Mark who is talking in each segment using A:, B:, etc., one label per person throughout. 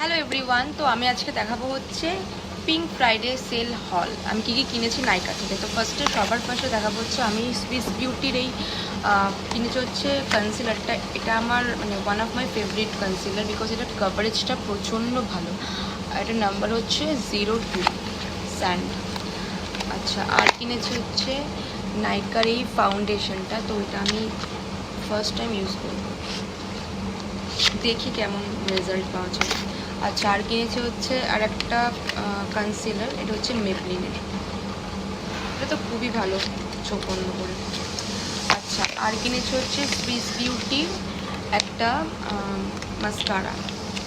A: Hello everyone, তো আমি আজকে দেখাবো হচ্ছে পিঙ্ক ফ্রাইডে সেল হল। আমি কী কী কিনেছি নাইকা থেকে। তো সবার ফার্স্টে দেখাবো হচ্ছে আমি সুইস বিউটির এই কিনেছি হচ্ছে কনসিলারটা। এটা আমার মানে one of my favourite concealer, because এটার কভারেজটা প্রচণ্ড ভালো। এটার নাম্বার হচ্ছে 02 স্যান্ড। আচ্ছা, আর কিনেছি হচ্ছে নাইকার এই ফাউন্ডেশনটা। তো এটা আমি ফার্স্ট টাইম ইউজ করব, দেখি কেমন রেজাল্ট পাওয়া যায়। আচ্ছা, আর কিনেছি হচ্ছে আর একটা কনসিলার, এটা হচ্ছে মেবলিনের। এটা তো খুবই ভালো চোখ বন্ধ করে। আচ্ছা, আর কিনেছি হচ্ছে সুইস বিউটির একটা মাস্কারা।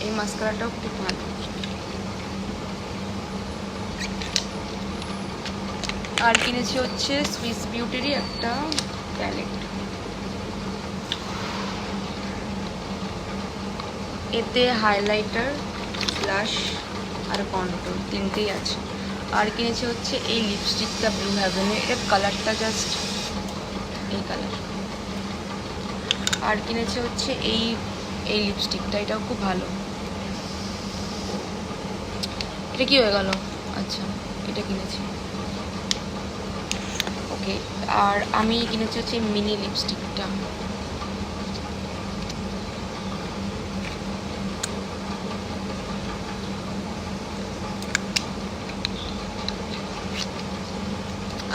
A: এই মাস্কারাটাও খুব ভালো। আর কিনেছি হচ্ছে সুইস বিউটিরই একটা প্যালেট। এতে হাইলাইটার, ব্লাশ আর কন্ট্রোল তিনটেই আছে। আর কিনেছি হচ্ছে এই লিপস্টিকটা ব্লু হ্যাভেনের। এর কালারটা জাস্ট এই কালার। আর কিনেছি হচ্ছে এই এই লিপস্টিকটা, এটাও খুব ভালো। এটা কি হয়ে গেল? আচ্ছা, এটা কিনেছি। ওকে, আর আমি কিনেছি হচ্ছে মিনি লিপস্টিকটা।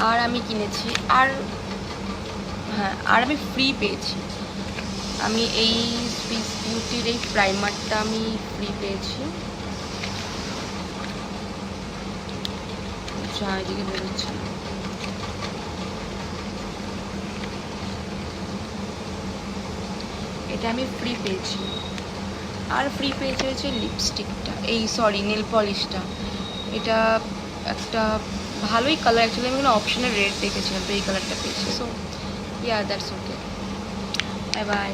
A: আর আমি কিনেছি আর হ্যাঁ, আর আমি ফ্রি পেয়েছি। আমি এই সুইস বিউটির এই প্রাইমারটা আমি ফ্রি পেয়েছি। এদিকে বেরোচ্ছে। এটা আমি ফ্রি পেয়েছি। আর ফ্রি পেয়েছি হচ্ছে লিপস্টিকটা, এই সরি নেল পলিশটা। এটা একটা ভালোই কালার। অ্যাকচুয়ালি আমি কোনো অপশনের রেড দেখেছিলাম, তো এই কালারটা পেয়েছি। So yeah that's okay. Bye bye.